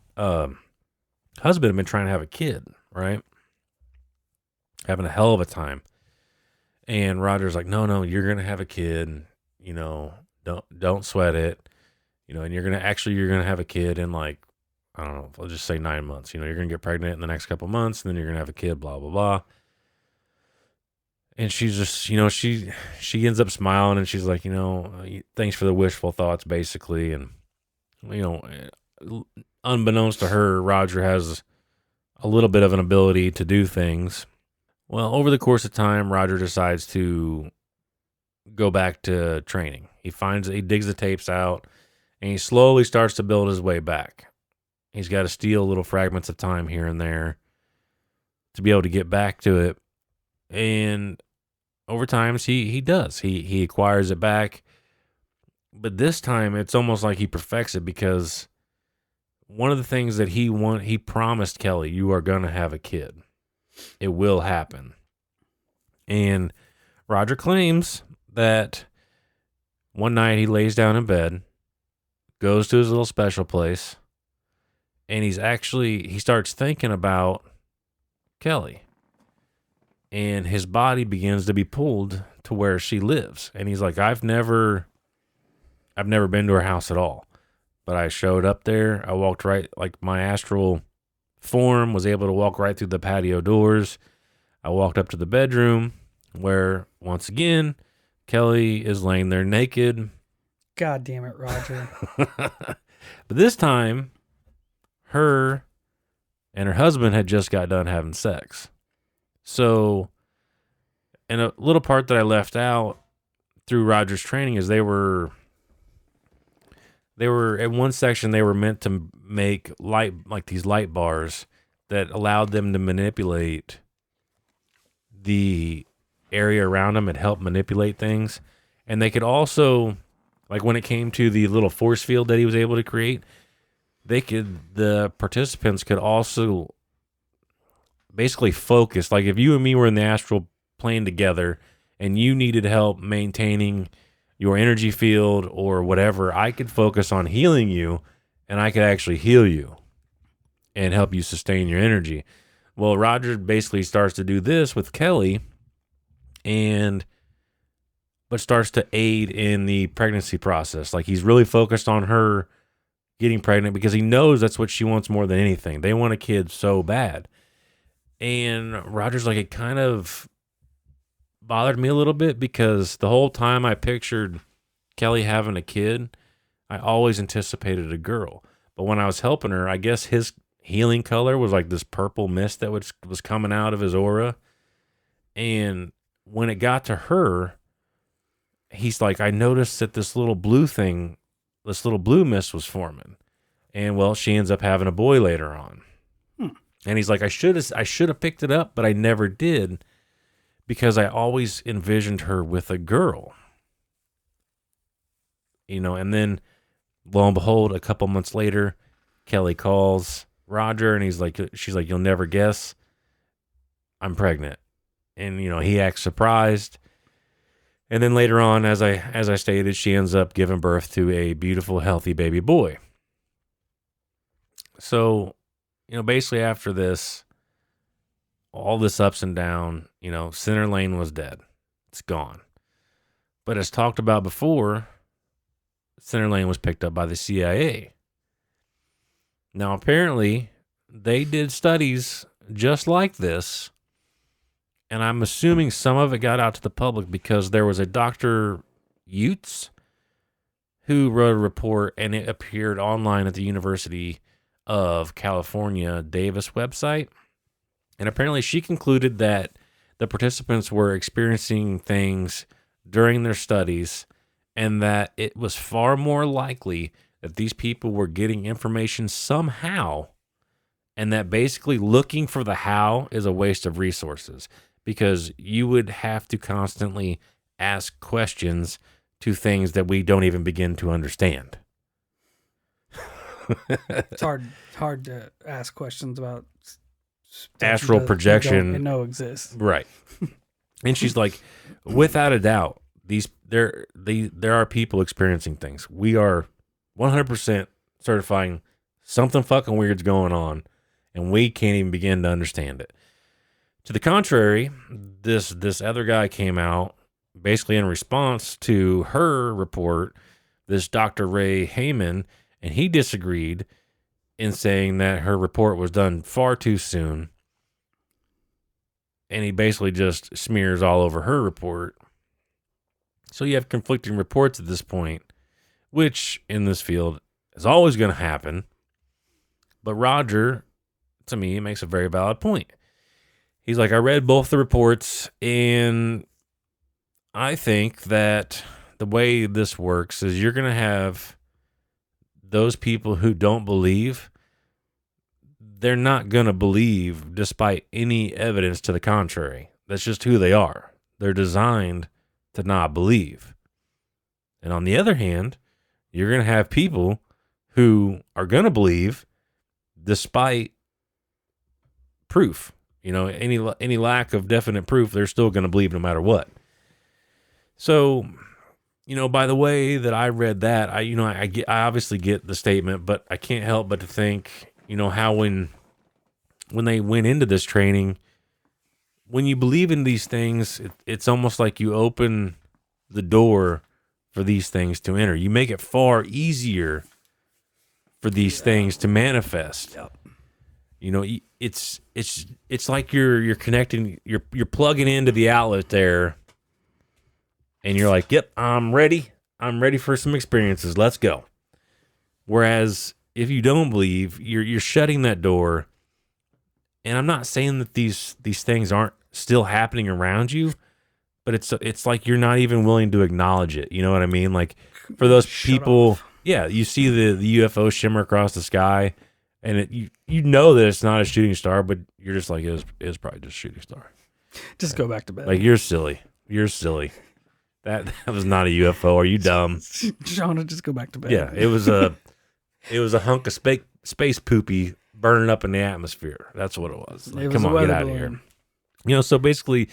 husband have been trying to have a kid, right? Having a hell of a time. And Roger's like, no, you're going to have a kid. You know, don't sweat it. You know, and you're going to have a kid in like, I don't know, let's just say 9 months. You know, you're going to get pregnant in the next couple months, and then you're going to have a kid, blah, blah, blah. And she's just, you know, she ends up smiling, and she's like, you know, thanks for the wishful thoughts, basically. And, you know, unbeknownst to her, Roger has a little bit of an ability to do things. Well, over the course of time, Roger decides to go back to training. He digs the tapes out, and he slowly starts to build his way back. He's got to steal little fragments of time here and there to be able to get back to it. And over time, he does. He acquires it back. But this time, it's almost like he perfects it, because one of the things that he promised Kelly, you are going to have a kid. It will happen. And Roger claims that one night he lays down in bed, goes to his little special place, and he starts thinking about Kelly. And his body begins to be pulled to where she lives. And he's like, I've never been to her house at all. But I showed up there. I walked right, like my astral form was able to walk right through the patio doors. I walked up to the bedroom where, once again, Kelly is laying there naked. God damn it, Roger. But this time, her and her husband had just got done having sex. So, and a little part that I left out through Roger's training is they were at one section, they were meant to make these light bars that allowed them to manipulate the area around them and help manipulate things. And they could also, like when it came to the little force field that he was able to create, the participants could also basically focus. Like if you and me were in the astral plane together and you needed help maintaining your energy field or whatever, I could focus on healing you, and I could actually heal you and help you sustain your energy. Well, Roger basically starts to do this with Kelly, but starts to aid in the pregnancy process. Like he's really focused on her getting pregnant because he knows that's what she wants more than anything. They want a kid so bad. And Roger's like, it kind of bothered me a little bit because the whole time I pictured Kelly having a kid, I always anticipated a girl. But when I was helping her, I guess his healing color was like this purple mist that was coming out of his aura. And when it got to her, he's like, I noticed that this little blue mist was forming. And well, she ends up having a boy later on. And he's like, I should have picked it up, but I never did because I always envisioned her with a girl. You know, and then lo and behold, a couple months later, Kelly calls Roger and she's like, you'll never guess, I'm pregnant. And, you know, he acts surprised. And then later on, as I stated, she ends up giving birth to a beautiful, healthy baby boy. So, you know, basically after this, all this ups and down, you know, Center Lane was dead. It's gone. But as talked about before, Center Lane was picked up by the CIA. Now, apparently, they did studies just like this, and I'm assuming some of it got out to the public because there was a Dr. Utes who wrote a report, and it appeared online at the University of California Davis website. And apparently she concluded that the participants were experiencing things during their studies and that it was far more likely that these people were getting information somehow, and that basically looking for the how is a waste of resources because you would have to constantly ask questions to things that we don't even begin to understand. It's hard to ask questions about Astral projection and no exists. Right. And she's like, without a doubt, there are people experiencing things. We are 100% certifying something fucking weird's going on, and we can't even begin to understand it. To the contrary, this other guy came out basically in response to her report, this Dr. Ray Heyman, and he disagreed in saying that her report was done far too soon. And he basically just smears all over her report. So you have conflicting reports at this point, which in this field is always going to happen. But Roger, to me, makes a very valid point. He's like, I read both the reports, and I think that the way this works is you're going to have those people who don't believe. They're not going to believe despite any evidence to the contrary. That's just who they are. They're designed to not believe. And on the other hand, you're going to have people who are going to believe despite proof. You know, any lack of definite proof, they're still going to believe no matter what. So, you know, by the way that I read that, I obviously get the statement, but I can't help but to think, you know, how when they went into this training, when you believe in these things, it's almost like you open the door for these things to enter. You make it far easier for these things to manifest. Yep. You know, it's like you're connecting, you're plugging into the outlet there, and you're like, yep, I'm ready for some experiences. Let's go. Whereas if you don't believe, you're shutting that door. And I'm not saying that these things aren't still happening around you, but it's like you're not even willing to acknowledge it. You know what I mean? Like for those people, yeah, you see the UFO shimmer across the sky, and you know that it's not a shooting star, but you're just like, it was probably just a shooting star. Just go back to bed. Like, you're silly. You're silly. That was not a UFO. Are you dumb? Shauna, just go back to bed. Yeah, it was a hunk of space poopy burning up in the atmosphere. That's what it was. Like, come on, get out of here. You know, so basically,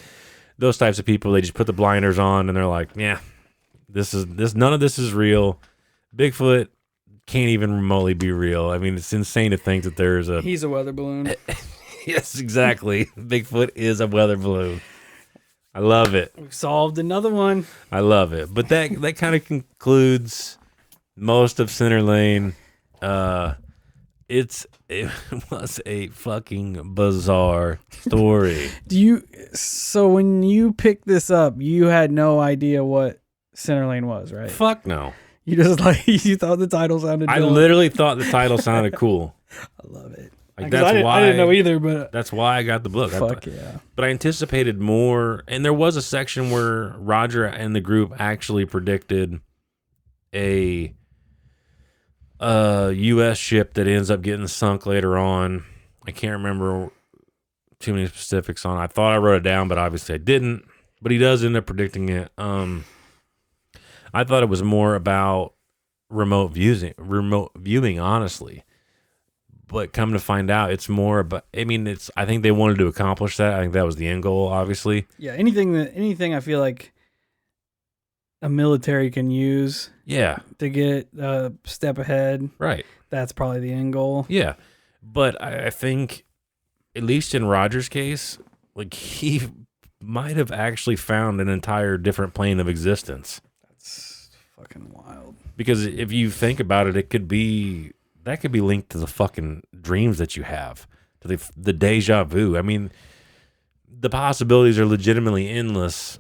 those types of people, they just put the blinders on and they're like, yeah, none of this is real. Bigfoot can't even remotely be real. I mean, it's insane to think that he's a weather balloon. Yes, exactly. Bigfoot is a weather balloon. I love it. We've solved another one. I love it. But that kind of concludes most of Center Lane. It was a fucking bizarre story. So when you picked this up, you had no idea what Center Lane was, right? Fuck no. You just you thought the title sounded I dumb. literally thought the title sounded cool. I love it. Like, that's why I didn't know either, but that's why I got the book. Fuck yeah. But I anticipated more, and there was a section where Roger and the group actually predicted a U.S. ship that ends up getting sunk later on. I can't remember too many specifics on it. I thought I wrote it down, but obviously I didn't. But he does end up predicting it. I thought it was more about remote viewing, honestly. But come to find out, it's more about. I mean, I think they wanted to accomplish that. I think that was the end goal, obviously. Yeah, anything I feel like a military can use. Yeah. To get a step ahead. Right. That's probably the end goal. Yeah, but I think, at least in Roger's case, like, he might have actually found an entire different plane of existence. That's fucking wild. Because if you think about it, that could be linked to the fucking dreams that you have, to the deja vu. I mean, the possibilities are legitimately endless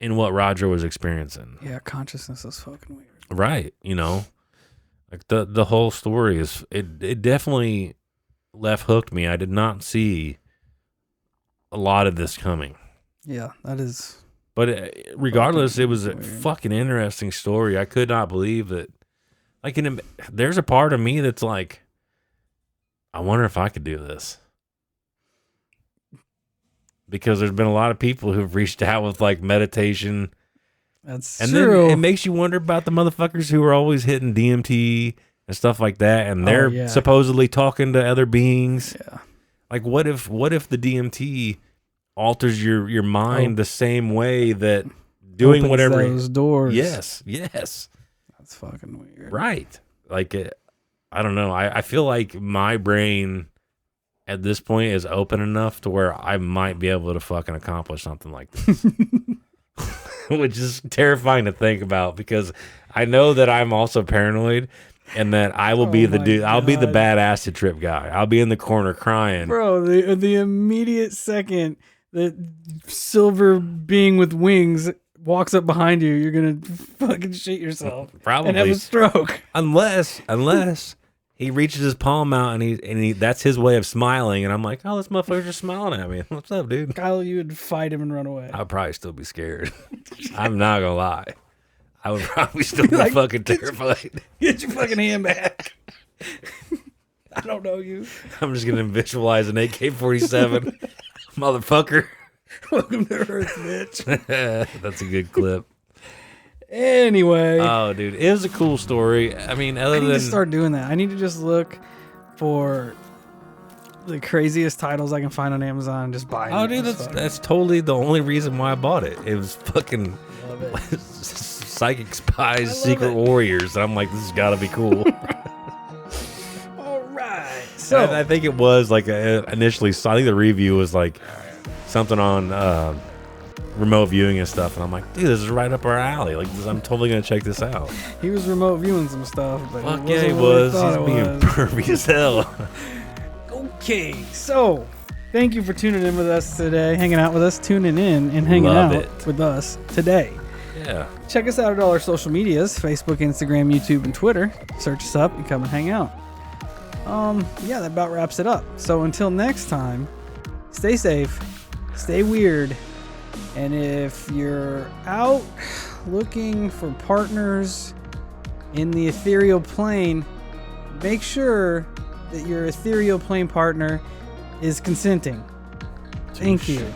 in what Roger was experiencing. Yeah, consciousness is fucking weird. Right, you know. Like the whole story is it definitely left hooked me. I did not see a lot of this coming. Yeah, that is. But regardless, it was a Weird. fucking interesting story. I could not believe that. Like, there's a part of me that's like, I wonder if I could do this. Because there's been a lot of people who've reached out with like meditation. That's And true. then it makes you wonder about the motherfuckers who are always hitting DMT and stuff like that. And they're yeah. supposedly talking to other beings. Yeah. Like, what if the DMT alters your mind the same way that doing Opens whatever those doors. Yes. That's fucking weird. Right. Like, I don't know. I feel like my brain at this point is open enough to where I might be able to fucking accomplish something like this. Which is terrifying to think about because I know that I'm also paranoid and that I will be the my dude. I'll be the God. bad acid trip guy. I'll be in the corner crying. Bro, the immediate second that silver being with wings walks up behind you, you're gonna fucking shit yourself and have Probably. a stroke. Unless he reaches his palm out and he that's his way of smiling. And I'm like, oh, this motherfucker's just smiling at me. What's up, dude? Kyle, you would fight him and run away. I'd probably still be scared. I'm not gonna lie. I would probably still be Like, fucking terrified. Get your fucking hand back. I don't know you. I'm just gonna visualize an AK-47, motherfucker. Welcome to Earth, bitch. That's a good clip. Anyway, Oh, dude, it was a cool story. I mean, I other need than to start doing that. I need to just look for the craziest titles I can find on Amazon and just buy them. oh, dude, that's totally the only reason why I bought it. It was fucking Love it. Psychic Spies, love Secret it. Warriors. And I'm like, this has got to be cool. All right. So So I think it was like initially. I think the review was like something on remote viewing and stuff, and I'm like, dude, this is right up our alley. Like, I'm totally gonna check this out. he was remote viewing some stuff, but Fuck it yeah, he wasn't what we was. thought He's it being was. pervy as hell. Okay, so thank you for tuning in with us today, hanging out with us, tuning in and hanging Love out it. with us today. Yeah. Check us out at all our social medias, Facebook, Instagram, YouTube, and Twitter. Search us up and come and hang out. Yeah, that about wraps it up. So until next time, stay safe, stay weird, and if you're out looking for partners in the ethereal plane, make sure that your ethereal plane partner is consenting. Thank you.